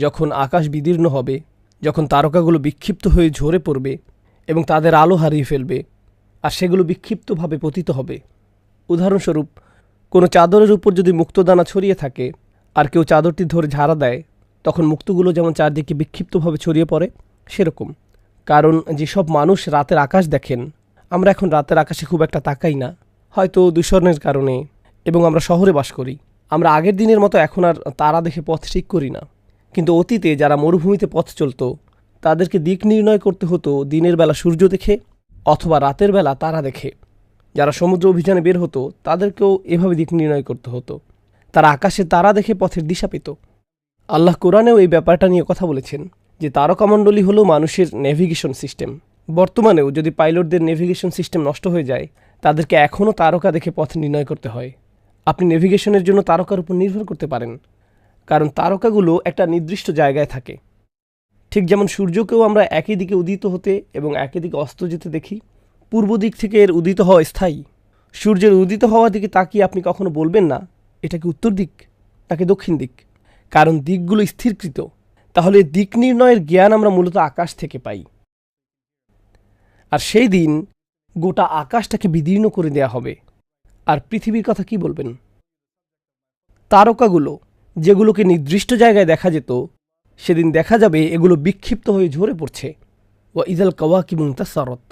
যখন আকাশ বিদীর্ণ হবে, যখন তারকাগুলো বিক্ষিপ্ত হয়ে ঝরে পড়বে এবং তাদের আলো হারিয়ে ফেলবে আর সেগুলো বিক্ষিপ্তভাবে পতিত হবে। উদাহরণস্বরূপ, কোনো চাদরের উপর যদি মুক্তদানা ছড়িয়ে থাকে আর কেউ চাদরটি ধরে ঝাড়া দেয়, তখন মুক্তগুলো যেমন চারদিকে বিক্ষিপ্তভাবে ছড়িয়ে পড়ে সেরকম। কারণ যেসব মানুষ রাতের আকাশ দেখেন, আমরা এখন রাতের আকাশে খুব একটা তাকাই না, হয়তো দূষণের কারণে, এবং আমরা শহরে বাস করি। আমরা আগের দিনের মতো এখন আর তারা দেখে পথ ঠিক করি না। কিন্তু অতীতে যারা মরুভূমিতে পথ চলত, তাদেরকে দিক নির্ণয় করতে হতো দিনের বেলা সূর্য দেখে অথবা রাতের বেলা তারা দেখে। যারা সমুদ্র অভিযানে বের হতো, তাদেরকেও এভাবে দিক নির্ণয় করতে হতো। তারা আকাশে তারা দেখে পথের দিশা পেত। আল্লাহ কোরআনেও এই ব্যাপারটা নিয়ে কথা বলেছেন যে তারকামণ্ডলী হলো মানুষের নেভিগেশন সিস্টেম। বর্তমানেও যদি পাইলটদের নেভিগেশন সিস্টেম নষ্ট হয়ে যায়, তাদেরকে এখনও তারকা দেখে পথ নির্ণয় করতে হয়। আপনি নেভিগেশনের জন্য তারকার উপর নির্ভর করতে পারেন, কারণ তারকাগুলো একটা নির্দিষ্ট জায়গায় থাকে। ঠিক যেমন সূর্যকেও আমরা একই দিকে উদিত হতে এবং একই দিকে অস্ত যেতে দেখি। পূর্ব দিক থেকে এর উদিত হওয়া স্থায়ী। সূর্যের উদিত হওয়ার দিকে তাকিয়ে আপনি কখনো বলবেন না এটা কি উত্তর দিক নাকি দক্ষিণ দিক, কারণ দিকগুলো স্থিরকৃত। তাহলে দিক নির্ণয়ের জ্ঞান আমরা মূলত আকাশ থেকে পাই। আর সেই দিন গোটা আকাশটাকে বিদীর্ণ করে দেয়া হবে। আর পৃথিবীর কথা কি বলবেন? তারকাগুলো যেগুলোকে নির্দিষ্ট জায়গায় দেখা যেত, সেদিন দেখা যাবে এগুলো বিক্ষিপ্ত হয়ে ঝরে পড়ছে। ওয়া ইদাল কাওয়াকিবু ইনতাসারাত,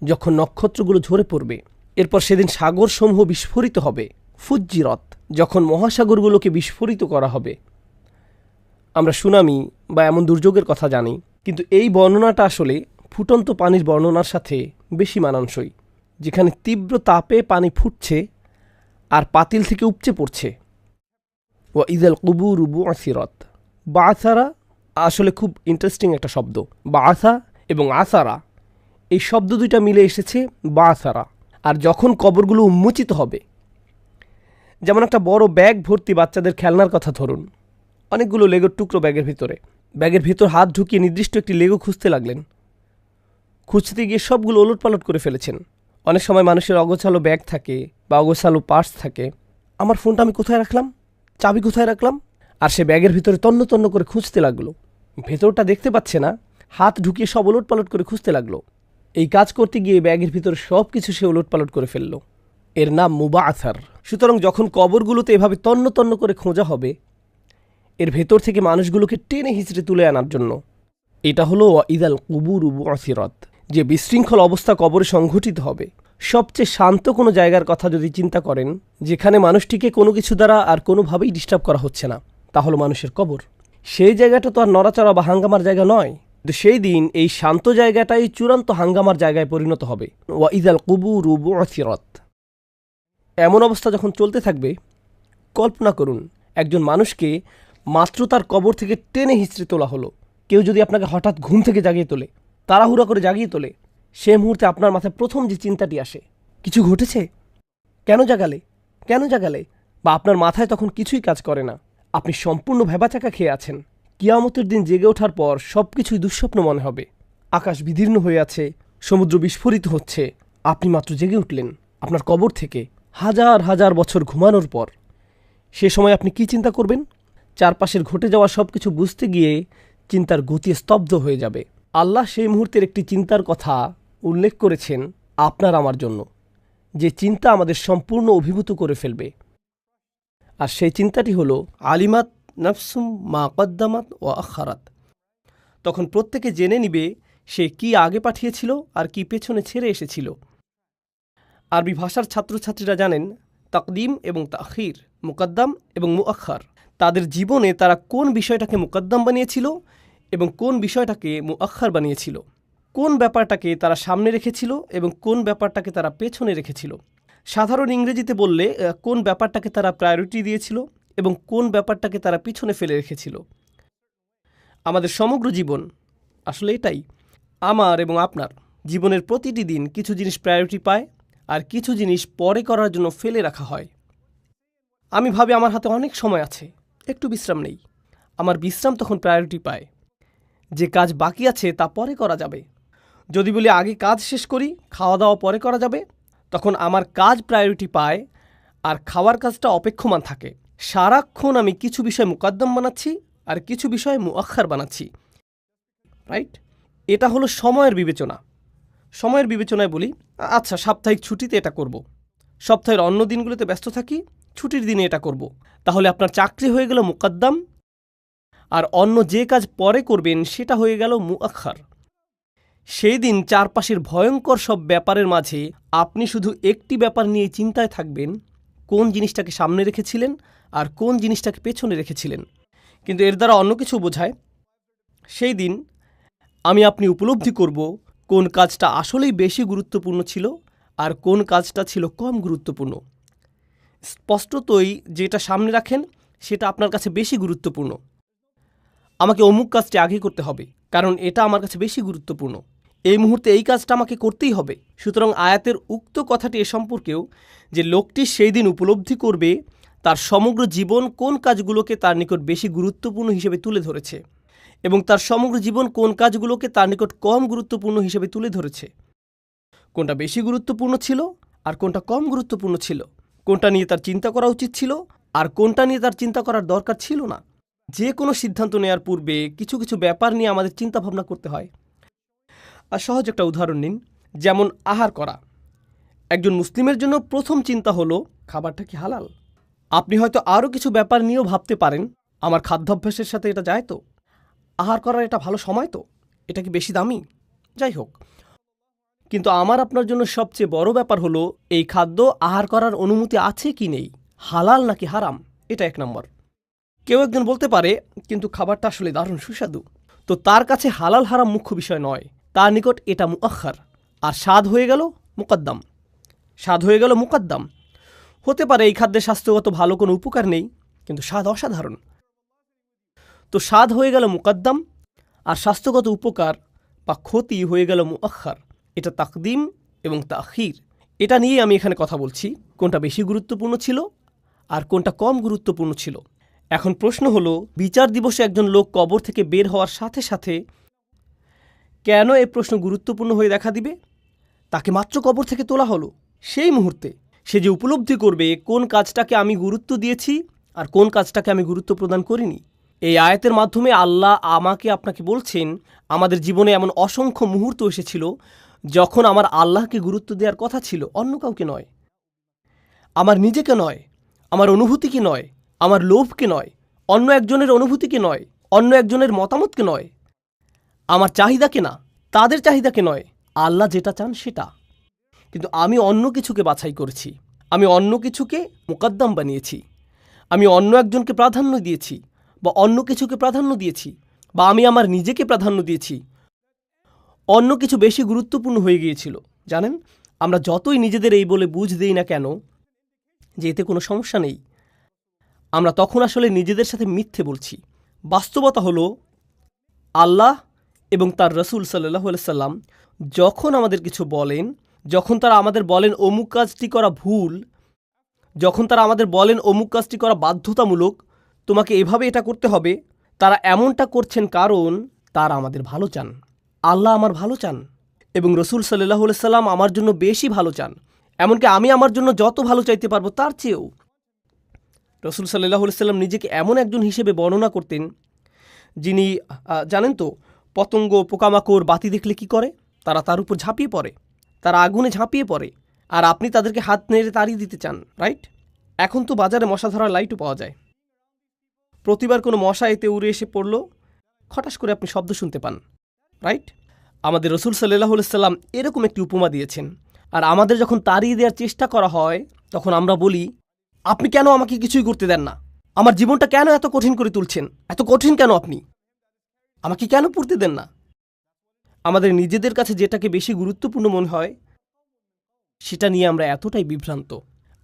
যখন নক্ষত্রগুলো ঝরে পড়বে। এরপর সেদিন সাগরসমূহ বিস্ফোরিত হবে। ফুজ্জিরাত, যখন মহাসাগরগুলোকে বিস্ফোরিত করা হবে। আমরা সুনামি বা এমন দুর্যোগের কথা জানি, কিন্তু এই বর্ণনাটা আসলে ফুটন্ত পানির বর্ণনার সাথে বেশি মানানসই, যেখানে তীব্র তাপে পানি ফুটছে আর পাতিল থেকে উপচে পড়ছে। ওয়া ইদাল কুবুরু বুআসিরাত, বাআসারা আসলে খুব ইন্টারেস্টিং একটা শব্দ। বাআসা এবং আসারা, এই শব্দ দুইটা মিলে এসেছে বাআসারা। আর যখন কবরগুলো উন্মোচিত হবে, যেমন একটা বড় ব্যাগ ভর্তি বাচ্চাদের খেলনার কথা ধরুন, অনেকগুলো লেগোর টুকরো ব্যাগের ভেতর হাত ঢুকিয়ে নির্দিষ্ট একটি লেগো খুঁজতে লাগলেন। খুঁজতে গিয়ে সবগুলো ওলটপালট করে ফেলেছেন। অনেক সময় মানুষের অগোছালো ব্যাগ থাকে বা অগোছালো পার্স থাকে। আমার ফোনটা আমি কোথায় রাখলাম, চাবি কোথায় রাখলাম, আর সে ব্যাগের ভিতরে তন্ন তন্ন করে খুঁজতে লাগলো। ভেতরটা দেখতে পাচ্ছে না, হাত ঢুকিয়ে সব ওলটপালট করে খুঁজতে লাগলো। এই কাজ করতে গিয়ে ব্যাগের ভিতরে সব কিছু সে ওলটপালট করে ফেলল। এর নাম মুবাআসার। সুতরাং যখন কবরগুলোতে এভাবে তন্ন তন্ন করে খোঁজা হবে, এর ভেতর থেকে মানুষগুলোকে টেনে হিঁচড়ে তুলে আনার জন্য, এটা হলো ইদাল কুবুরু বুআসিরাত, যে বিশৃঙ্খল অবস্থা কবরে সংঘটিত হবে। সবচেয়ে শান্ত কোনো জায়গার কথা যদি চিন্তা করেন, যেখানে মানুষটিকে কোনো কিছু দ্বারা আর কোনোভাবেই ডিস্টার্ব করা হচ্ছে না, তা হলো মানুষের কবর। সেই জায়গাটা তো আর নড়াচড়া বা হাঙ্গামার জায়গা নয়। কিন্তু সেই দিন এই শান্ত জায়গাটাই চূড়ান্ত হাঙ্গামার জায়গায় পরিণত হবে। ওয়া ইদাল কুবুরু বুআসিরাত। এমন অবস্থা যখন চলতে থাকবে, কল্পনা করুন একজন মানুষকে মাত্র তার কবর থেকে টেনে হিঁচড়ে তোলা হলো। কেউ যদি আপনাকে হঠাৎ ঘুম থেকে জাগিয়ে তোলে, তাড়াহুড়া করে জাগিয়ে তোলে, সে মুহূর্তে আপনার মাথায় প্রথম যে চিন্তাটি আসে, কিছু ঘটেছে, কেন জাগালে, বা আপনার মাথায় তখন কিছুই কাজ করে না। আপনি সম্পূর্ণ ভ্যাবাচাকা খেয়ে আছেন। কিয়ামতের দিন জেগে ওঠার পর সব কিছুই দুঃস্বপ্ন মনে হবে। আকাশ বিদীর্ণ হয়ে আছে, সমুদ্র বিস্ফোরিত হচ্ছে, আপনি মাত্র জেগে উঠলেন আপনার কবর থেকে হাজার হাজার বছর ঘুমানোর পর। সে সময় আপনি কি চিন্তা করবেন? চারপাশের ঘটে যাওয়া সব কিছু বুঝতে গিয়ে চিন্তার গতি স্তব্ধ হয়ে যাবে। আল্লাহ সেই মুহূর্তের একটি চিন্তার কথা উল্লেখ করেছেন আপনার আমার জন্য, যে চিন্তা আমাদের সম্পূর্ণ অভিভূত করে ফেলবে। আর সেই চিন্তাটি হলো আলিমাত নাফসুম মা কদ্দামাত ও আখারাত। তখন প্রত্যেকে জেনে নিবে সে কি আগে পাঠিয়েছিল আর কি পেছনে ছেড়ে এসেছিল। আরবি ভাষার ছাত্রছাত্রীরা জানেন তাকদিম এবং তাখির, মুকদ্দাম এবং মুআখার। তাদের জীবনে তারা কোন বিষয়টাকে মুকদ্দাম বানিয়েছিল এবং কোন বিষয়টাকে মুআখার বানিয়েছিল, কোন ব্যাপারটাকে তারা সামনে রেখেছিল এবং কোন ব্যাপারটাকে তারা পেছনে রেখেছিল। সাধারণ ইংরেজিতে বললে কোন ব্যাপারটাকে তারা প্রায়োরিটি দিয়েছিল এবং কোন ব্যাপারটাকে তারা পিছনে ফেলে রেখেছিল। আমাদের সমগ্র জীবন আসলে এটাই। আমার এবং আপনার জীবনের প্রতিটি দিন কিছু জিনিস প্রায়োরিটি পায় আর কিছু জিনিস পরে করার জন্য ফেলে রাখা হয়। আমি ভাবি আমার হাতে অনেক সময় আছে, একটু বিশ্রাম নেই। আমার বিশ্রাম তখন প্রায়োরিটি পায়। যে কাজ বাকি আছে তা পরে করা যাবে। যদি বলি আগে কাজ শেষ করি, খাওয়া দাওয়া পরে করা যাবে, তখন আমার কাজ প্রায়োরিটি পায় আর খাওয়ার কাজটা অপেক্ষমান থাকে। সারাক্ষণ আমি কিছু বিষয় মুকদ্দম বানাচ্ছি আর কিছু বিষয় মুআখার বানাচ্ছি, রাইট? এটা হলো সময়ের বিবেচনা। সময়ের বিবেচনায় বলি, আচ্ছা সাপ্তাহিক ছুটিতে এটা করব, সপ্তাহের অন্য দিনগুলোতে ব্যস্ত থাকি, ছুটির দিনে এটা করব। তাহলে আপনার চাকরি হয়ে গেল মুকদ্দম, আর অন্য যে কাজ পরে করবেন সেটা হয়ে গেল মুআখার। সেই দিন চারপাশের ভয়ঙ্কর সব ব্যাপারের মাঝে আপনি শুধু একটি ব্যাপার নিয়ে চিন্তায় থাকবেন, কোন জিনিসটাকে সামনে রেখেছিলেন আর কোন জিনিসটাকে পেছনে রেখেছিলেন। কিন্তু এর দ্বারা অন্য কিছু বোঝায়, সেই দিন আপনি উপলব্ধি করব কোন কাজটা আসলেই বেশি গুরুত্বপূর্ণ ছিল আর কোন কাজটা ছিল কম গুরুত্বপূর্ণ। স্পষ্টতই যেটা সামনে রাখেন সেটা আপনার কাছে বেশি গুরুত্বপূর্ণ। আমাকে অমুক কাজটি আগে করতে হবে, কারণ এটা আমার কাছে বেশি গুরুত্বপূর্ণ। এই মুহূর্তে এই কাজটা আমাকে করতেই হবে। সুতরাং আয়াতের উক্ত কথাটি এ সম্পর্কেও, যে লোকটি সেই দিন উপলব্ধি করবে তার সমগ্র জীবন কোন কাজগুলোকে তার নিকট বেশি গুরুত্বপূর্ণ হিসেবে তুলে ধরেছে এবং তার সমগ্র জীবন কোন কাজগুলোকে তার নিকট কম গুরুত্বপূর্ণ হিসেবে তুলে ধরেছে। কোনটা বেশি গুরুত্বপূর্ণ ছিল আর কোনটা কম গুরুত্বপূর্ণ ছিল, কোনটা নিয়ে তার চিন্তা করা উচিত ছিল আর কোনটা নিয়ে তার চিন্তা করার দরকার ছিল না। যে কোনো সিদ্ধান্ত নেওয়ার পূর্বে কিছু কিছু ব্যাপার নিয়ে আমাদের চিন্তা ভাবনা করতে হয়। আর সহজ একটা উদাহরণ নিন, যেমন আহার করা। একজন মুসলিমের জন্য প্রথম চিন্তা হলো খাবারটা কি হালাল। আপনি হয়তো আরও কিছু ব্যাপার নিয়েও ভাবতে পারেন, আমার খাদ্যাভ্যাসের সাথে এটা যায় তো, আহার করার এটা ভালো সময় তো, এটা কি বেশি দামি, যাই হোক। কিন্তু আমার আপনার জন্য সবচেয়ে বড় ব্যাপার হলো এই খাদ্য আহার করার অনুমতি আছে কি নেই, হালাল নাকি হারাম, এটা এক নম্বর। কেউ একজন বলতে পারে কিন্তু খাবারটা আসলে দারুণ সুস্বাদু, তো তার কাছে হালাল হারাম মুখ্য বিষয় নয়, তার নিকট এটা মুআখার। আর স্বাদ হয়ে গেল মুকদ্দম, স্বাদ হয়ে গেল মুকদ্দম। হতে পারে এই খাদ্যের স্বাস্থ্যগত ভালো কোনো উপকার নেই, কিন্তু স্বাদ অসাধারণ, তো স্বাদ হয়ে গেল মুকদ্দম, আর স্বাস্থ্যগত উপকার বা ক্ষতি হয়ে গেল মুআখার। এটা তাকদিম এবং তাখির, এটা নিয়েই আমি এখানে কথা বলছি, কোনটা বেশি গুরুত্বপূর্ণ ছিল আর কোনটা কম গুরুত্বপূর্ণ ছিল। এখন প্রশ্ন হলো, বিচার দিবসে একজন লোক কবর থেকে বের হওয়ার সাথে সাথে কেন এই প্রশ্ন গুরুত্বপূর্ণ হয়ে দেখা দিবে? তাকে মাত্র কবর থেকে তোলা হলো, সেই মুহূর্তে সে যে উপলব্ধি করবে কোন কাজটাকে আমি গুরুত্ব দিয়েছি আর কোন কাজটাকে আমি গুরুত্ব প্রদান করিনি। এই আয়াতের মাধ্যমে আল্লাহ আমাকে আপনাকে বলছেন, আমাদের জীবনে এমন অসংখ্য মুহূর্ত এসেছিল যখন আমার আল্লাহকে গুরুত্ব দেওয়ার কথা ছিল, অন্য কাউকে নয়, আমার নিজেকে নয়, আমার অনুভূতিকে নয়, আমার লোভকে নয়, অন্য একজনের অনুভূতিকে নয়, অন্য একজনের মতামতকে নয়, আমার চাহিদাকে না, তাদের চাহিদাকে নয়, আল্লাহ যেটা চান সেটা। কিন্তু আমি অন্য কিছুকে বাছাই করেছি, আমি অন্য কিছুকে মুকদ্দম বানিয়েছি, আমি অন্য একজনকে প্রাধান্য দিয়েছি বা অন্য কিছুকে প্রাধান্য দিয়েছি, বা আমি আমার নিজেকে প্রাধান্য দিয়েছি। অন্য কিছু বেশি গুরুত্বপূর্ণ হয়ে গিয়েছিল। জানেন, আমরা যতই নিজেদের এই বলে বুঝ দিই না কেন যে এতে কোনো সমস্যা নেই, আমরা তখন আসলে নিজেদের সাথে মিথ্যে বলছি। বাস্তবতা হলো, আল্লাহ এবং তার রসুল সাল্লাল্লাহু আলাইহি সাল্লাম যখন আমাদের কিছু বলেন, যখন তারা আমাদের বলেন অমুক কাজটি করা ভুল, যখন তারা আমাদের বলেন অমুক কাজটি করা বাধ্যতামূলক, তোমাকে এভাবে এটা করতে হবে, তারা এমনটা করছেন কারণ তারা আমাদের ভালো চান। আল্লাহ আমার ভালো চান এবং রসুল সাল্লাল্লাহু আলাইহি সাল্লাম আমার জন্য বেশি ভালো চান, এমনকি আমি আমার জন্য যত ভালো চাইতে পারবো তার চেয়েও। রসুল সাল্লাল্লাহু আলাইহি সাল্লাম নিজেকে এমন একজন হিসেবে বর্ণনা করতেন যিনি, জানেন তো, পতঙ্গ পোকামাকড় বাতি দেখলে কি করে, তারা তার উপর ঝাঁপিয়ে পড়ে, তারা আগুনে ঝাঁপিয়ে পড়ে, আর আপনি তাদেরকে হাত নেড়ে তাড়িয়ে দিতে চান, রাইট? এখন তো বাজারে মশা ধরার লাইটও পাওয়া যায়, প্রতিবার কোনো মশা এতে উড়ে এসে পড়ল, খটাস করে আপনি শব্দ শুনতে পান, রাইট? আমাদের রসুল সাল্লাল্লাহু আলাইহি সাল্লাম এরকম একটি উপমা দিয়েছেন, আর আমাদের যখন তাড়িয়ে দেওয়ার চেষ্টা করা হয় তখন আমরা বলি, আপনি কেন আমাকে কিছুই করতে দেন না, আমার জীবনটা কেন এত কঠিন করে তুলছেন, এত কঠিন কেন, আপনি আমাকে কেন পড়তে দেন না। আমাদের নিজেদের কাছে যেটাকে বেশি গুরুত্বপূর্ণ মনে হয় সেটা নিয়ে আমরা এতটাই বিভ্রান্ত।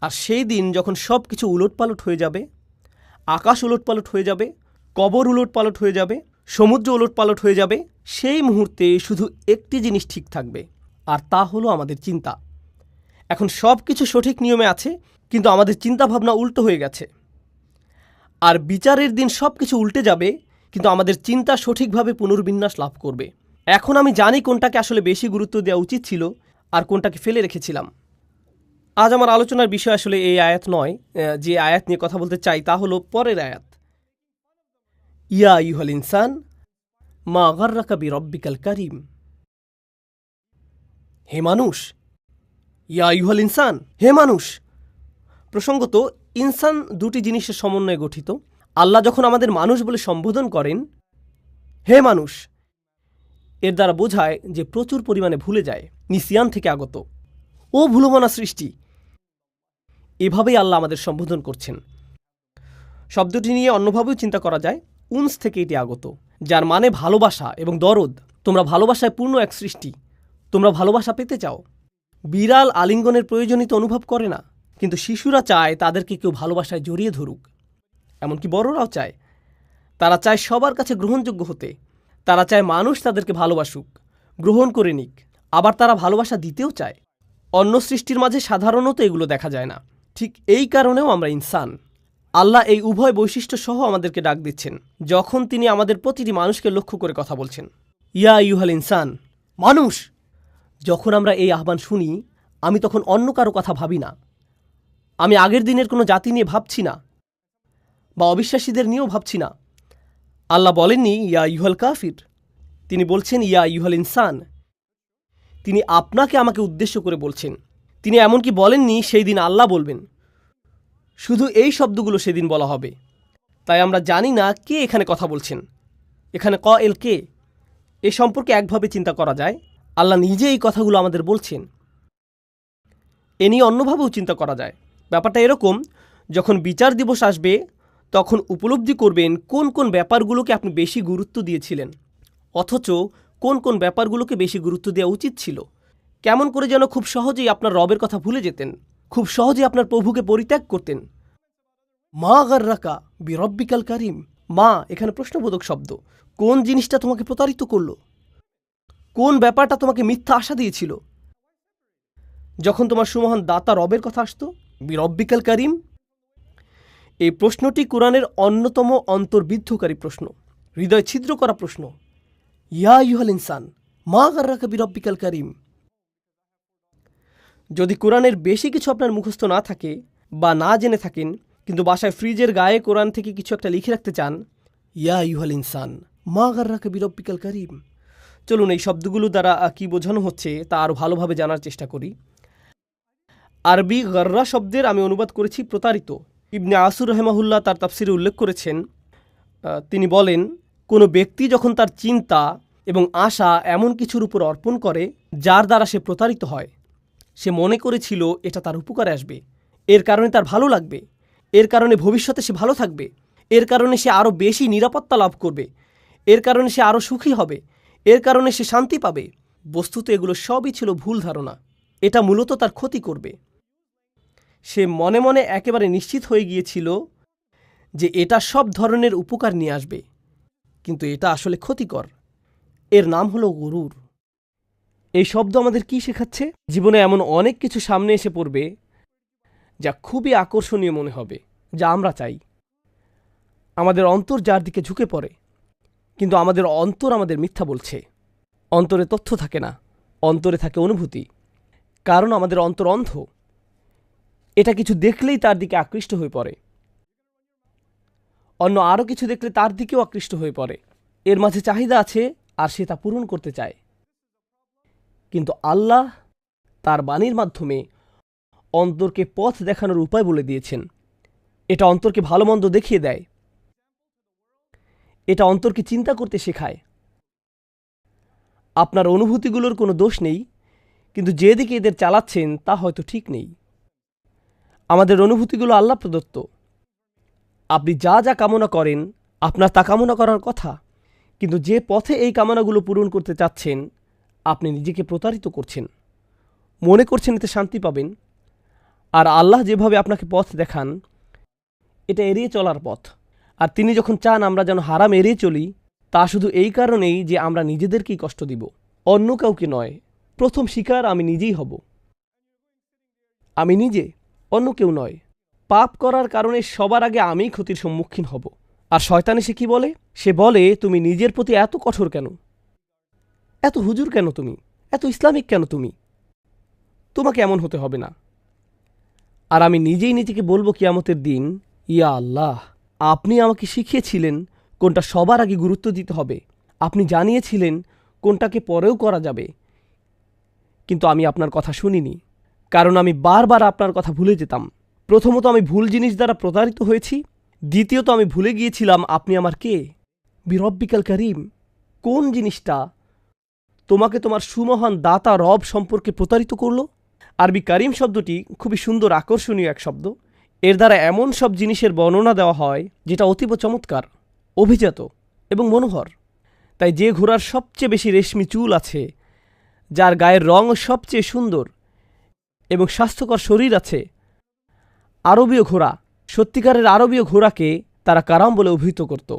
আর সেই দিন যখন সব কিছু উলটপালট হয়ে যাবে, আকাশ উলটপালট হয়ে যাবে, কবর উলটপালট হয়ে যাবে, সমুদ্র উলটপালট হয়ে যাবে, সেই মুহূর্তে শুধু একটি জিনিস ঠিক থাকবে, আর তা হলো আমাদের চিন্তা। এখন সব কিছু সঠিক নিয়মে আছে, কিন্তু আমাদের চিন্তাভাবনা উল্টো হয়ে গেছে। আর বিচারের দিন সব কিছু উল্টে যাবে, কিন্তু আমাদের চিন্তা সঠিকভাবে পুনর্বিন্যাস লাভ করবে। এখন আমি জানি কোনটাকে আসলে বেশি গুরুত্ব দেওয়া উচিত ছিল আর কোনটাকে ফেলে রেখেছিলাম। আজ আমার আলোচনার বিষয় আসলে এই আয়াত নয়। যে আয়াত নিয়ে কথা বলতে চাই তা হলো পরের আয়াত। ইয়া আইয়ুহাল ইনসান মা গাররাকা বিরব্বিকাল কারীম। হে মানুষ, ইয়া আইয়ুহাল ইনসান, হে মানুষ। প্রসঙ্গত, ইনসান দুটি জিনিসের সমন্বয়ে গঠিত। আল্লাহ যখন আমাদের মানুষ বলে সম্বোধন করেন, হে মানুষ, এর দ্বারা বোঝায় যে প্রচুর পরিমাণে ভুলে যায়, নিসিয়ান থেকে আগত, ও ভুলমনা সৃষ্টি। এভাবেই আল্লাহ আমাদের সম্বোধন করছেন। শব্দটি নিয়ে অন্যভাবেও চিন্তা করা যায়। উনস থেকে এটি আগত, যার মানে ভালোবাসা এবং দরদ। তোমরা ভালোবাসায় পূর্ণ এক সৃষ্টি, তোমরা ভালোবাসা পেতে চাও। বিড়াল আলিঙ্গনের প্রয়োজনীয়তা অনুভব করে না, কিন্তু শিশুরা চায় তাদেরকে কেউ ভালোবাসায় জড়িয়ে ধরুক। এমনকি বড়রাও চায়। তারা চায় সবার কাছে গ্রহণযোগ্য হতে। তারা চায় মানুষ তাদেরকে ভালোবাসুক, গ্রহণ করে নিক। আবার তারা ভালোবাসা দিতেও চায়। অন্য সৃষ্টির মাঝে সাধারণত এগুলো দেখা যায় না। ঠিক এই কারণেও আমরা ইনসান। আল্লাহ এই উভয় বৈশিষ্ট্য সহ আমাদেরকে ডাক দিচ্ছেন যখন তিনি আমাদের প্রতিটি মানুষকে লক্ষ্য করে কথা বলছেন। ইয়া আইয়ুহাল ইনসান, মানুষ। যখন আমরা এই আহ্বান শুনি, আমি তখন অন্য কারো কথা ভাবি না। আমি আগের দিনের কোনো জাতি নিয়ে ভাবছি না, বা অবিশ্বাসীদের নিয়েও ভাবছি না। আল্লাহ বলেননি ইয়া আইয়ুহাল কাফির, তিনি বলছেন ইয়া আইয়ুহাল ইনসান। তিনি আপনাকে আমাকে উদ্দেশ্য করে বলছেন। তিনি এমনকি বলেননি সেই দিন আল্লাহ বলবেন। শুধু এই শব্দগুলো সেদিন বলা হবে। তাই আমরা জানি না কে এখানে কথা বলছেন, এখানে কয়েল কে। এ সম্পর্কে একভাবে চিন্তা করা যায়, আল্লাহ নিজে এই কথাগুলো আমাদের বলছেন। এ নিয়ে অন্যভাবেও চিন্তা করা যায়। ব্যাপারটা এরকম, যখন বিচার দিবস আসবে তখন উপলব্ধি করবেন কোন কোন ব্যাপারগুলোকে আপনি বেশি গুরুত্ব দিয়েছিলেন, অথচ কোন কোন ব্যাপারগুলোকে বেশি গুরুত্ব দেওয়া উচিত ছিল। কেমন করে যেন খুব সহজেই আপনার রবের কথা ভুলে যেতেন, খুব সহজেই আপনার প্রভুকে পরিত্যাগ করতেন। মা গাররাকা বিরব্বিকাল কারীম। মা এখানে প্রশ্নবোধক শব্দ। কোন জিনিসটা তোমাকে প্রতারিত করল? কোন ব্যাপারটা তোমাকে মিথ্যা আশা দিয়েছিল? যখন তোমার সুমহান দাতা রবের কথা আসতো, বিরব্বিকাল কারীম। এই প্রশ্নটি কোরআনের অন্যতম অন্তর্বিদ্ধকারী প্রশ্ন, হৃদয় ছিদ্র করা প্রশ্ন। ইয়া আইয়ুহাল ইনসান মা গাররাকা বিরব্বিকাল কারীম। যদি কোরআনের বেশি কিছু আপনার মুখস্থ না থাকে বা না জেনে থাকেন, কিন্তু বাসায় ফ্রিজের গায়ে কোরআন থেকে কিছু একটা লিখে রাখতে চান, ইয়া আইয়ুহাল ইনসান মা গাররাকা বিরব্বিকাল কারীম। চলুন এই শব্দগুলো দ্বারা কি বোঝানো হচ্ছে তা আরও ভালোভাবে জানার চেষ্টা করি। আরবি গর্রা শব্দের আমি অনুবাদ করেছি প্রতারিত। ইবনে আসুর রহমাহুল্লাহ তার তাফসিরে উল্লেখ করেছেন, তিনি বলেন, কোনো ব্যক্তি যখন তার চিন্তা এবং আশা এমন কিছুর উপর অর্পণ করে যার দ্বারা সে প্রতারিত হয়, সে মনে করেছিল এটা তার উপকারে আসবে, এর কারণে তার ভালো লাগবে, এর কারণে ভবিষ্যতে সে ভালো থাকবে, এর কারণে সে আরও বেশি নিরাপত্তা লাভ করবে, এর কারণে সে আরও সুখী হবে, এর কারণে সে শান্তি পাবে। বস্তুত এগুলো সবই ছিল ভুল ধারণা। এটা মূলত তার ক্ষতি করবে। সে মনে মনে একেবারে নিশ্চিত হয়ে গিয়েছিল যে এটা সব ধরনের উপকার নিয়ে আসবে, কিন্তু এটা আসলে ক্ষতিকর। এর নাম হলো গুরুর। এই শব্দ আমাদের কি শেখাচ্ছে? জীবনে এমন অনেক কিছু সামনে এসে পড়বে যা খুবই আকর্ষণীয় মনে হবে, যা আমরা চাই। আমাদের অন্তর যার দিকে ঝুঁকে পড়ে, কিন্তু আমাদের অন্তর আমাদের মিথ্যা বলছে। অন্তরে তথ্য থাকে না, অন্তরে থাকে অনুভূতি। কারণ আমাদের অন্তর অন্ধ। এটা কিছু দেখলেই তার দিকে আকৃষ্ট হয়ে পড়ে, অন্য আরও কিছু দেখলে তার দিকেও আকৃষ্ট হয়ে পড়ে। এর মাঝে চাহিদা আছে আর সে তা পূরণ করতে চায়। কিন্তু আল্লাহ তার বাণীর মাধ্যমে অন্তরকে পথ দেখানোর উপায় বলে দিয়েছেন। এটা অন্তরকে ভালো মন্দ দেখিয়ে দেয়। এটা অন্তরকে চিন্তা করতে শেখায়। আপনার অনুভূতিগুলোর কোনো দোষ নেই, কিন্তু যেদিকে এদের চালাচ্ছেন তা হয়তো ঠিক নেই। আমাদের অনুভূতিগুলো আল্লাহ প্রদত্ত। আপনি যা যা কামনা করেন আপনার তা কামনা করার কথা, কিন্তু যে পথে এই কামনাগুলো পূরণ করতে চাচ্ছেন আপনি নিজেকে প্রতারিত করছেন। মনে করছেন এতে শান্তি পাবেন। আর আল্লাহ যেভাবে আপনাকে পথ দেখান এটা এড়িয়ে চলার পথ। আর তিনি যখন চান আমরা যেন হারাম এড়িয়ে চলি, তা শুধু এই কারণেই যে আমরা নিজেদেরকেই কষ্ট দিব, অন্য কাউকে নয়। প্রথম শিকার আমি নিজেই হব। আমি নিজে, অন্য কেউ নয়। পাপ করার কারণে সবার আগে আমিই ক্ষতির সম্মুখীন হব। আর শয়তান এসে কি বলে? সে বলে, তুমি নিজের প্রতি এত কঠোর কেন, এত হুজুর কেন তুমি, এত ইসলামিক কেন তুমি, তোমাকে এমন হতে হবে না। আর আমি নিজেই নিজেকে বলবো কিয়ামতের দিন, ইয়া আল্লাহ, আপনি আমাকে শিখিয়েছিলেন কোনটা সবার আগে গুরুত্ব দিতে হবে। আপনি জানিয়েছিলেন কোনটাকে পরেও করা যাবে, কিন্তু আমি আপনার কথা শুনিনি, কারণ আমি বারবার আপনার কথা ভুলে যেতাম। প্রথমত আমি ভুল জিনিস দ্বারা প্রতারিত হয়েছি, দ্বিতীয়ত আমি ভুলে গিয়েছিলাম আপনি আমার কে। বিরব্বিকাল করিম, কোন জিনিসটা তোমাকে তোমার সুমহান দাতা রব সম্পর্কে প্রতারিত করল? আরবি করিম শব্দটি খুবই সুন্দর, আকর্ষণীয় এক শব্দ। এর দ্বারা এমন সব জিনিসের বর্ণনা দেওয়া হয় যেটা অতীব চমৎকার, অভিজাত এবং মনোহর। তাই যে ঘোড়ার সবচেয়ে বেশি রেশমি চুল আছে, যার গায়ের রং সবচেয়ে সুন্দর এবং স্বাস্থ্যকর শরীর আছে, আরবীয় ঘোড়া, সত্যিকারের আরবীয় ঘোড়াকে তারা কারাম বলে অভিহিত করত।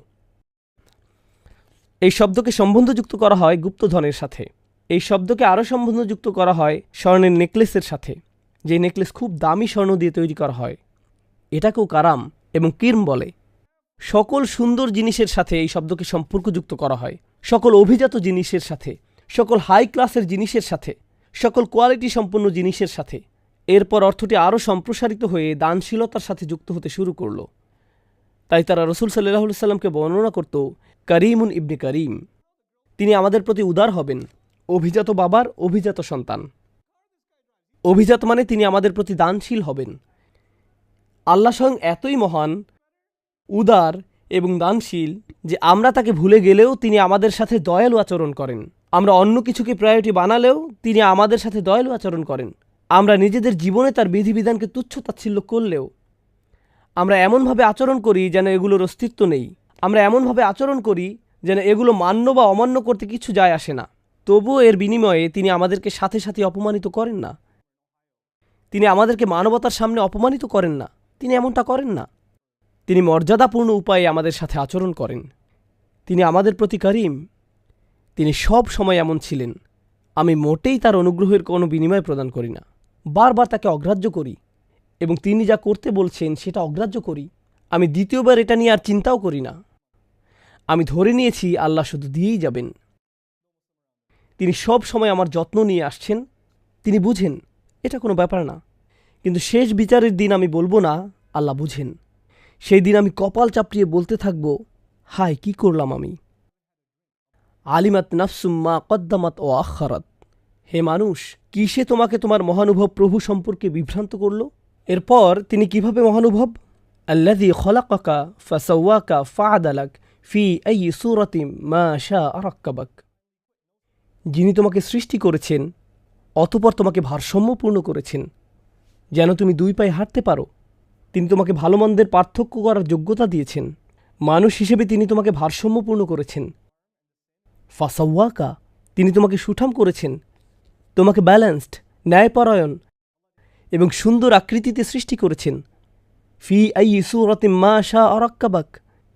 এই শব্দকে সম্বন্ধযুক্ত করা হয় গুপ্তধনের সাথে। এই শব্দকে আরও সম্বন্ধযুক্ত করা হয় স্বর্ণের নেকলেসের সাথে, যে নেকলেস খুব দামি স্বর্ণ দিয়ে তৈরি করা হয়। এটাকেও কারাম এবং কিরম বলে। সকল সুন্দর জিনিসের সাথে এই শব্দকে সম্পর্কযুক্ত করা হয়, সকল অভিজাত জিনিসের সাথে, সকল হাই ক্লাসের জিনিসের সাথে, সকল কোয়ালিটি সম্পন্ন জিনিসের সাথে। এরপর অর্থটি আরও সম্প্রসারিত হয়ে দানশীলতার সাথে যুক্ত হতে শুরু করল। তাই তারা রসুল সাল্লাল্লাহু আলাইহি সাল্লামকে বর্ণনা করত করিমুন ইবনে করিম, তিনি আমাদের প্রতি উদার হবেন, অভিজাত বাবার অভিজাত সন্তান। অভিজাত মানে তিনি আমাদের প্রতি দানশীল হবেন। আল্লাহ স্বয়ং এতই মহান, উদার এবং দানশীল যে আমরা তাকে ভুলে গেলেও তিনি আমাদের সাথে দয়ালু আচরণ করেন। আমরা অন্য কিছুকে প্রায়োরিটি বানালেও তিনি আমাদের সাথে দয়ালু আচরণ করেন। আমরা নিজেদের জীবনে তার বিধিবিধানকে তুচ্ছ তাচ্ছিল্য করলেও আমরা এমনভাবে আচরণ করি যেন এগুলোর অস্তিত্ব নেই। আমরা এমনভাবে আচরণ করি যেন এগুলো মান্য বা অমান্য করতে কিছু যায় আসে না। তবুও এর বিনিময়ে তিনি আমাদেরকে সাথে সাথে অপমানিত করেন না। তিনি আমাদেরকে মানবতার সামনে অপমানিত করেন না। তিনি এমনটা করেন না। তিনি মর্যাদাপূর্ণ উপায়ে আমাদের সাথে আচরণ করেন। তিনি আমাদের প্রতি করিম। তিনি সব সময় এমন ছিলেন। আমি মোটেই তার অনুগ্রহের কোনো বিনিময় প্রদান করি না, বারবার তাকে অগ্রাহ্য করি এবং তিনি যা করতে বলছেন সেটা অগ্রাহ্য করি। আমি দ্বিতীয়বার এটা নিয়ে আর চিন্তাও করি না। আমি ধরে নিয়েছি আল্লাহ শুধু দিয়েই যাবেন। তিনি সব সময় আমার যত্ন নিয়ে আসছেন। তিনি বুঝেন, এটা কোনো ব্যাপার না। কিন্তু শেষ বিচারের দিন আমি বলবো না আল্লাহ বুঝেন। সেই দিন আমি কপাল চাপড়িয়ে বলতে থাকব, হায় কি করলাম আমি। আলিমাত নাফসুম মা কদ্দামাত ও আখারাত, হে মানুষ, কিসে তোমাকে তোমার মহানুভব প্রভু সম্পর্কে বিভ্রান্ত করল? এরপর তিনি কিভাবে মহানুভব? আল্লাযী খলাকাকা ফাসাওয়াকা ফাআদালাক ফি আইয়ি সূরাতিন মা শাআ রাক্কাবাক, যিনি তোমাকে সৃষ্টি করেছেন অতঃপর তোমাকে ভারসাম্যপূর্ণ করেছেন যেন তুমি দুই পায়ে হাঁটতে পারো। তিনি তোমাকে ভালো মন্দের পার্থক্য করার যোগ্যতা দিয়েছেন। মানুষ হিসেবে তিনি তোমাকে ভারসাম্যপূর্ণ করেছেন। ফাসাওয়াকা, তিনি তোমাকে সুঠাম করেছেন, তোমাকে ব্যালেন্সড, ন্যায়পরায়ণ এবং সুন্দর আকৃতিতে সৃষ্টি করেছেন। ফি আইয়ি সূরাতিন মা শাআ রাক্কাবাক,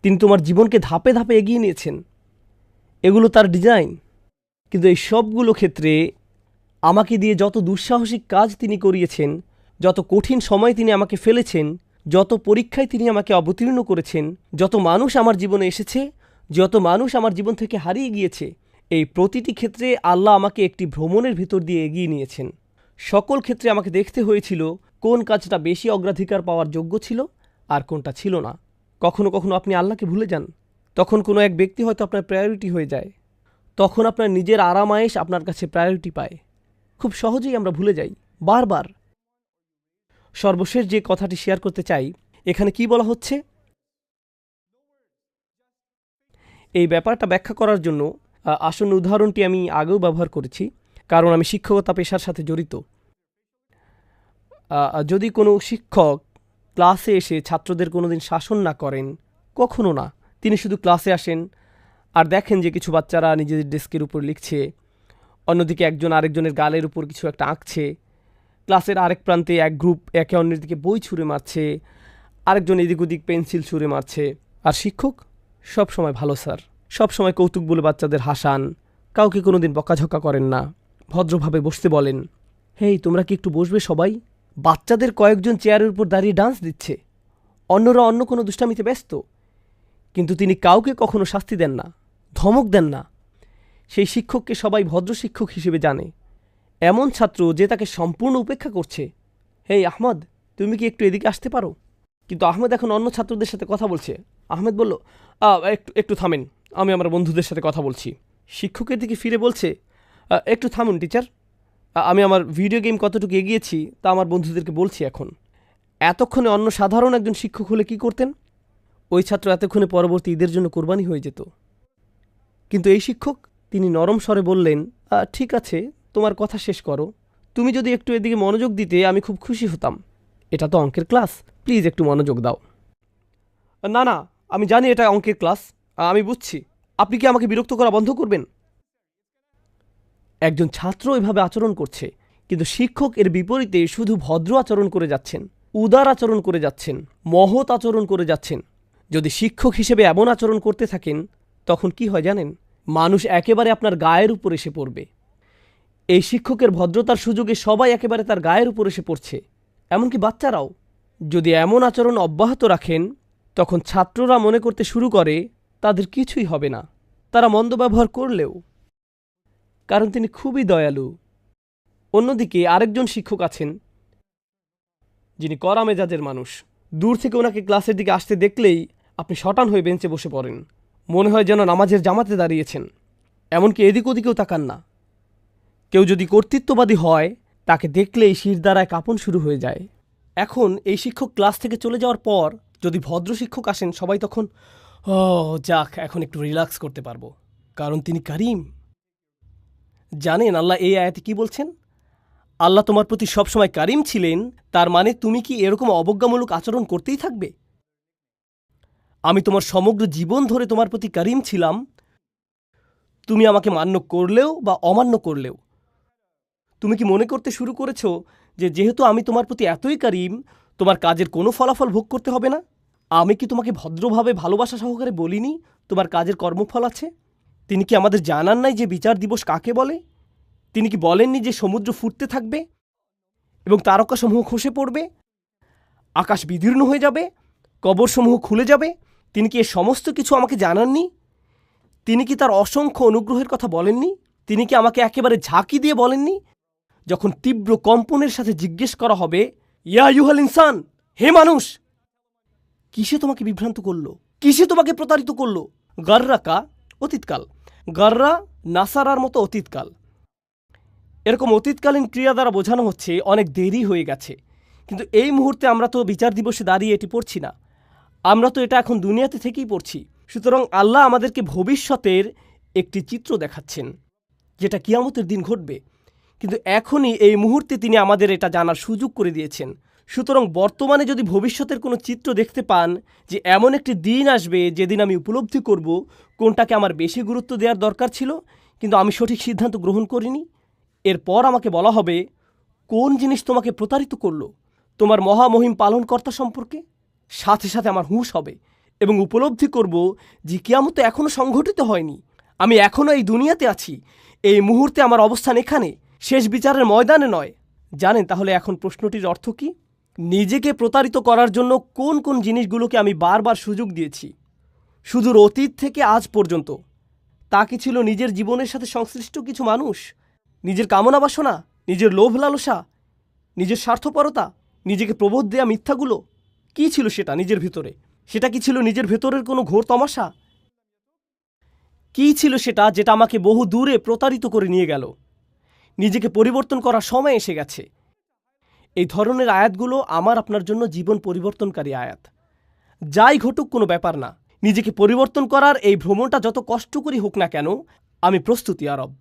তিনি তোমার জীবনকে ধাপে ধাপে এগিয়ে নিয়েছেন। এগুলো তার ডিজাইন। কিন্তু এই সবগুলো ক্ষেত্রে আমাকে দিয়ে যত দুঃসাহসিক কাজ তিনি করিয়েছেন, যত কঠিন সময় তিনি আমাকে ফেলেছেন, যত পরীক্ষায় তিনি আমাকে অবতীর্ণ করেছেন, যত মানুষ আমার জীবনে এসেছে, যত মানুষ আমার জীবন থেকে হারিয়ে গিয়েছে, এই প্রতিটি ক্ষেত্রে আল্লাহ আমাকে একটি ভ্রমণের ভিতর দিয়ে এগিয়ে নিয়েছেন। সকল ক্ষেত্রে আমাকে দেখতে হয়েছিল কোন কাজটা বেশি অগ্রাধিকার পাওয়ার যোগ্য ছিল আর কোনটা ছিল না। কখনো কখনো আপনি আল্লাহকে ভুলে যান। তখন কোনো এক ব্যক্তি হয়তো আপনার প্রায়োরিটি হয়ে যায়। তখন আপনার নিজের আরামায়েশ আপনার কাছে প্রায়োরিটি পায়। খুব সহজেই আমরা ভুলে যাই, বারবার। সর্বশেষ যে কথাটি শেয়ার করতে চাই, এখানে কি বলা হচ্ছে, এই ব্যাপারটা ব্যাখ্যা করার জন্য আসন্ন উদাহরণটি আমি আগেও ব্যবহার করেছি, কারণ আমি শিক্ষকতা পেশার সাথে জড়িত। যদি কোনো শিক্ষক ক্লাসে এসে ছাত্রদের কোনোদিন শাসন না করেন, কখনো না, তিনি শুধু ক্লাসে আসেন আর দেখেন যে কিছু বাচ্চারা নিজেদের ডেস্কের উপর লিখছে, অন্যদিকে একজন আরেকজনের গালের উপর কিছু একটা আঁকছে, ক্লাসের আরেক প্রান্তে এক গ্রুপ একে অন্যের দিকে বই ছুঁড়ে মারছে, আরেকজন এদিক ওদিক পেন্সিল ছুঁড়ে মারছে, আর শিক্ষক সব সময় ভালো স্যার, সব সময় কৌতুক বলে বাচ্চাদের হাসান, কাউকে কোনোদিন বকাঝকা করেন না, ভদ্রভাবে বসতে বলেন। হেই, তোমরা কি একটু বসবে সবাই? বাচ্চাদের কয়েকজন চেয়ারের উপর দাঁড়িয়ে ডান্স দিচ্ছে, অন্যরা অন্য কোনো দুষ্টামিতে ব্যস্ত, কিন্তু তিনি কাউকে কখনো শাস্তি দেন না, ধমক দেন না। সেই শিক্ষককে সবাই ভদ্র শিক্ষক হিসেবে জানে। এমন ছাত্র যে তাকে সম্পূর্ণ উপেক্ষা করছে, হেই আহমদ, তুমি কি একটু এদিকে আসতে পারো? কিন্তু আহমেদ এখন অন্য ছাত্রদের সাথে কথা বলছে। আহমেদ বলল, একটু একটু থামেন, আমি আমার বন্ধুদের সাথে কথা বলছি। শিক্ষকের দিকে ফিরে বলছে, একটু থামুন টিচার, আমি আমার ভিডিও গেম কতটুকু এগিয়েছি তা আমার বন্ধুদেরকে বলছি এখন। এতক্ষণে অন্য সাধারণ একজন শিক্ষক হলে কি করতেন? ওই ছাত্র এতক্ষণে পরবর্তী ঈদের জন্য কোরবানি হয়ে যেত। কিন্তু এই শিক্ষক, তিনি নরম স্বরে বললেন, ঠিক আছে, তোমার কথা শেষ করো। তুমি যদি একটু এদিকে মনোযোগ দিতে আমি খুব খুশি হতাম। এটা তো অঙ্কের ক্লাস, প্লিজ একটু মনোযোগ দাও। না না, আমি জানি এটা অঙ্কের ক্লাস, আমি বুঝছি। আপনি কি আমাকে বিরক্ত করা বন্ধ করবেন? একজন ছাত্র এভাবে আচরণ করছে, কিন্তু শিক্ষক এর বিপরীতে শুধু ভদ্র আচরণ করে যাচ্ছেন, উদার আচরণ করে যাচ্ছেন, মহৎ আচরণ করে যাচ্ছেন। যদি শিক্ষক হিসেবে এমন আচরণ করতে থাকেন, তখন কি হয় জানেন? মানুষ একেবারে আপনার গায়ের উপর এসে পড়বে। এই শিক্ষকের ভদ্রতার সুযোগে সবাই একেবারে তার গায়ের উপর এসে পড়ছে, এমনকি বাচ্চারাও। যদি এমন আচরণ অব্যাহত রাখেন, তখন ছাত্ররা মনে করতে শুরু করে তাদের কিছুই হবে না, তারা মন্দ ব্যবহার করলেও, কারণ তিনি খুবই দয়ালু। অন্যদিকে আরেকজন শিক্ষক আছেন যিনি কড়া মেজাজের মানুষ। দূর থেকে ওনাকে ক্লাসের দিকে আসতে দেখলেই আপনি শটান হয়ে বেঞ্চে বসে পড়েন, মনে হয় যেন নামাজের জামাতে দাঁড়িয়েছেন। এমনকি এদিক ওদিকেও তাকান না। কেউ যদি কর্তৃত্ববাদী হয়, তাকে দেখলেই শিরদাঁড়ায় কাঁপন শুরু হয়ে যায়। এখন এই শিক্ষক ক্লাস থেকে চলে যাওয়ার পর যদি ভদ্র শিক্ষক আসেন, সবাই তখন যাক, এখন একটু রিল্যাক্স করতে পারবো, কারণ তিনি করিম। জানেন আল্লাহ এই আয়াতে কি বলছেন? আল্লাহ তোমার প্রতি সবসময় কারিম ছিলেন, তার মানে তুমি কি এরকম অবজ্ঞামূলক আচরণ করতেই থাকবে? আমি তোমার সমগ্র জীবন ধরে তোমার প্রতি কারিম ছিলাম, তুমি আমাকে মান্য করলেও বা অমান্য করলেও। তুমি কি মনে করতে শুরু করেছ যে যেহেতু আমি তোমার প্রতি এতই কারিম, তোমার কাজের কোনো ফলাফল ভোগ করতে হবে না? আমি কি তোমাকে ভদ্রভাবে ভালোবাসা সহকারে বলিনি তোমার কাজের কর্মফল আছে? তিনি কি আমাদের জানান নাই যে বিচার দিবস কাকে বলে? তিনি কি বলেননি যে সমুদ্র ফুটতে থাকবে এবং তারকাসমূহ খসে পড়বে, আকাশ বিদীর্ণ হয়ে যাবে, কবরসমূহ খুলে যাবে? তিনি কি এ সমস্ত কিছু আমাকে জানাননি? তিনি কি তার অসংখ্য অনুগ্রহের কথা বলেননি? তিনি কি আমাকে একেবারে ঝাঁকি দিয়ে বলেননি যখন তীব্র কম্পনের সাথে জিজ্ঞেস করা হবে, ইয়া ইউহাল ইনসান, হে মানুষ, কিসে তোমাকে বিভ্রান্ত করলো, কিসে তোমাকে প্রতারিত করলো? গাররাকা অতীতকাল, গাররা নাসারার মতো অতীতকাল। এরকম অতীতকালীন ক্রিয়া দ্বারা বোঝানো হচ্ছে অনেক দেরি হয়ে গেছে। কিন্তু এই মুহূর্তে আমরা তো বিচার দিবসে দাঁড়িয়ে এটি পড়ছি না, আমরা তো এটা এখন দুনিয়াতে থেকেই পড়ছি। সুতরাং আল্লাহ আমাদেরকে ভবিষ্যতের একটি চিত্র দেখাচ্ছেন, যেটা কিয়ামতের দিন ঘটবে। কিন্তু এখনই এই মুহূর্তে তিনি আমাদের এটা জানার সুযোগ করে দিয়েছেন। সুতরাং বর্তমানে যদি ভবিষ্যতের কোনো চিত্র দেখতে পান যে এমন একটি দিন আসবে যেদিন আমি উপলব্ধি করব কোনটাকে আমার বেশি গুরুত্ব দেওয়ার দরকার ছিল, কিন্তু আমি সঠিক সিদ্ধান্ত গ্রহণ করিনি, এরপর আমাকে বলা হবে কোন জিনিস তোমাকে প্রতারিত করলো তোমার মহামহিম পালনকর্তা সম্পর্কে, সাথে সাথে আমার হুঁশ হবে এবং উপলব্ধি করব যে কিয়ামত এখনও সংঘটিত হয়নি, আমি এখনও এই দুনিয়াতে আছি, এই মুহূর্তে আমার অবস্থান এখানে, শেষ বিচারের ময়দানে নয়। জানেন তাহলে এখন প্রশ্নটির অর্থ কি? নিজেকে প্রতারিত করার জন্য কোন কোন জিনিসগুলোকে আমি বারবার সুযোগ দিয়েছি সুদূর অতীত থেকে আজ পর্যন্ত? তা কি ছিল নিজের জীবনের সাথে সংশ্লিষ্ট কিছু মানুষ, নিজের কামনা বাসনা, নিজের লোভ লালসা, নিজের স্বার্থপরতা, নিজেকে প্রবোধ দেয়া মিথ্যাগুলো? কি ছিল সেটা নিজের ভিতরে? সেটা কি ছিল নিজের ভেতরের কোনো ঘোর তমাশা? কি ছিল সেটা যেটা আমাকে বহু দূরে প্রতারিত করে নিয়ে গেল? নিজেকে পরিবর্তন করার সময় এসে গেছে। এই ধরনের আয়াতগুলো আমার আপনার জন্য জীবন পরিবর্তনকারী আয়াত। যাই ঘটুক কোনো ব্যাপার না, নিজেকে পরিবর্তন করার এই ভ্রমণটা যত কষ্টকরই হোক না কেন, আমি প্রস্তুত ইয়া রব।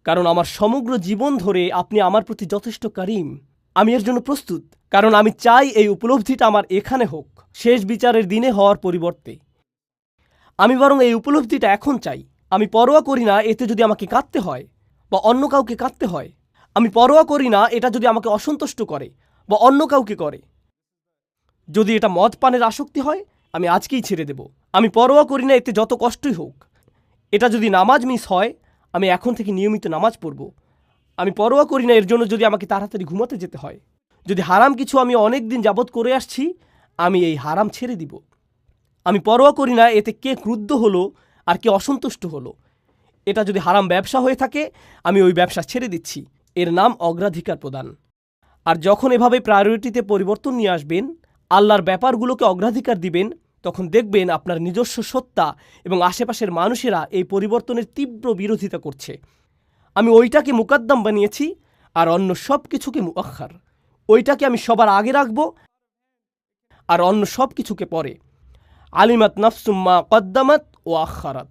কারণ আমার সমগ্র জীবন ধরে আপনি আমার প্রতি যথেষ্ট কারিম। আমি এর জন্য প্রস্তুত, কারণ আমি চাই এই উপলব্ধিটা আমার এখানে হোক, শেষ বিচারের দিনে হওয়ার পরিবর্তে। আমি বরং এই উপলব্ধিটা এখন চাই। আমি পরোয়া করি না এতে যদি আমাকে কাঁদতে হয় বা অন্য কাউকে কাঁদতে হয়। আমি পরোয়া করি না এটা যদি আমাকে অসন্তুষ্ট করে বা অন্য কাউকে করে। যদি এটা মদ পানের আসক্তি হয়, আমি আজকেই ছেড়ে দেব। আমি পরোয়া করি না এতে যত কষ্টই হোক। এটা যদি নামাজ মিস হয়, আমি এখন থেকে নিয়মিত নামাজ পড়ব। আমি পরোয়া করি না এর জন্য যদি আমাকে তাড়াতাড়ি ঘুমাতে যেতে হয়। যদি হারাম কিছু আমি অনেক দিন যাবৎ করে আসছি, আমি এই হারাম ছেড়ে দিব। আমি পরোয়া করি না এতে কে ক্রুদ্ধ হলো আর কে অসন্তুষ্ট হলো। এটা যদি হারাম ব্যবসা হয়ে থাকে, আমি ওই ব্যবসা ছেড়ে দিচ্ছি। এর নাম অগ্রাধিকার প্রদান। আর যখন এভাবে প্রায়োরিটিতে পরিবর্তন নিয়ে আসবেন, আল্লাহর ব্যাপারগুলোকে অগ্রাধিকার দিবেন, তখন দেখবেন আপনার নিজস্ব সত্তা এবং আশেপাশের মানুষেরা এই পরিবর্তনের তীব্র বিরোধিতা করছে। আমি ওইটাকে মুকাদ্দাম বানিয়েছি আর অন্য সব কিছুকে মুআখার। ওইটাকে আমি সবার আগে রাখব আর অন্য সব কিছুকে পরে। আলিমাত নাফসুম্মা কদ্দামাত ও আখারাত।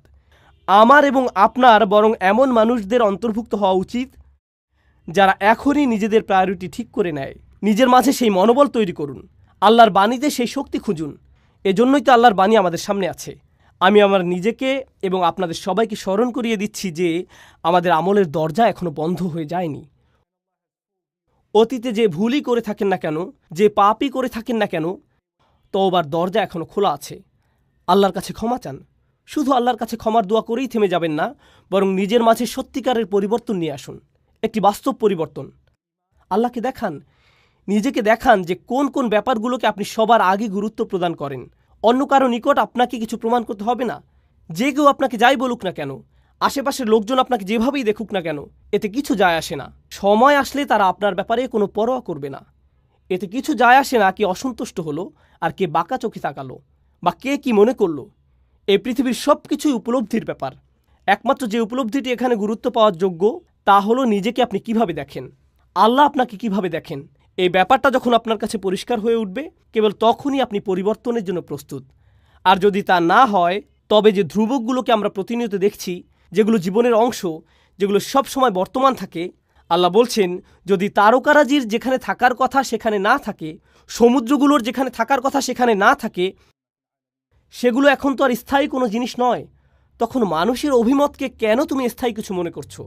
আমার এবং আপনার বরং এমন মানুষদের অন্তর্ভুক্ত হওয়া উচিত যারা এখনই নিজেদের প্রায়োরিটি ঠিক করে নেয়। নিজের মাঝে সেই মনোবল তৈরি করুন, আল্লাহর বাণীতে সেই শক্তি খুঁজুন। এজন্যই তো আল্লাহর বাণী আমাদের সামনে আছে। আমি আমার নিজেকে এবং আপনাদের সবাইকে স্মরণ করিয়ে দিচ্ছি যে আমাদের আমলের দরজা এখনো বন্ধ হয়ে যায়নি। অতীতে যে ভুলই করে থাকেন না কেন, যে পাপই করে থাকেন না কেন, তওবার দরজা এখনো খোলা আছে। আল্লাহর কাছে ক্ষমা চান। শুধু আল্লাহর কাছে ক্ষমার দোয়া করেই থেমে যাবেন না, বরং নিজের মাঝে সত্যিকারের পরিবর্তন নিয়ে আসুন, একটি বাস্তব পরিবর্তন। আল্লাহকে দেখান, নিজেকে দেখান যে কোন কোন ব্যাপারগুলোকে আপনি সবার আগে গুরুত্ব প্রদান করেন। অন্য কারো নিকট আপনাকে কিছু প্রমাণ করতে হবে না। যে কেউ আপনাকে যাই বলুক না কেন, আশেপাশের লোকজন আপনাকে যেভাবেই দেখুক না কেন, এতে কিছু যায় আসে না। সময় আসলে তারা আপনার ব্যাপারে কোনো পরোয়া করবে না। এতে কিছু যায় আসে না কে অসন্তুষ্ট হলো আর কে বাঁকা চোখে তাকালো বা কে কি মনে করলো। এই পৃথিবীর সব কিছুই উপলব্ধির ব্যাপার। একমাত্র যে উপলব্ধিটি এখানে গুরুত্ব পাওয়ার যোগ্য তা হলো নিজেকে আপনি কিভাবে দেখেন, আল্লাহ আপনাকে কিভাবে দেখেন। এই ব্যাপারটা যখন আপনার কাছে পরিষ্কার হয়ে উঠবে, কেবল তখনই আপনি পরিবর্তনের জন্য প্রস্তুত। আর যদি তা না হয়, তবে যে ধ্রুবকগুলোকে আমরা প্রতিনিয়ত দেখছি, যেগুলো জীবনের অংশ, যেগুলো সব সময় বর্তমান থাকে, আল্লাহ বলছেন যদি তারকারাজির যেখানে থাকার কথা সেখানে না থাকে, সমুদ্রগুলোর যেখানে থাকার কথা সেখানে না থাকে, সেগুলো এখন তো আর স্থায়ী কোনো জিনিস নয়, তখন মানুষের অভিমতকে কেন তুমি স্থায়ী কিছু মনে করছো?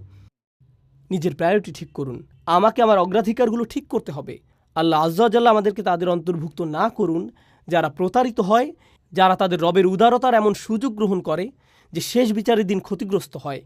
নিজের প্রায়োরিটি ঠিক করুন। আমাকে আমার অগ্রাধিকারগুলো ঠিক করতে হবে। আল্লাহ আজ্জা ওয়া জাল্লা আমাদেরকে তাদের অন্তর্ভুক্ত না করুন যারা প্রতারিত হয়, যারা তাদের রবের উদারতার এমন সুযোগ গ্রহণ করে যে শেষ বিচারের দিন ক্ষতিগ্রস্ত হয়।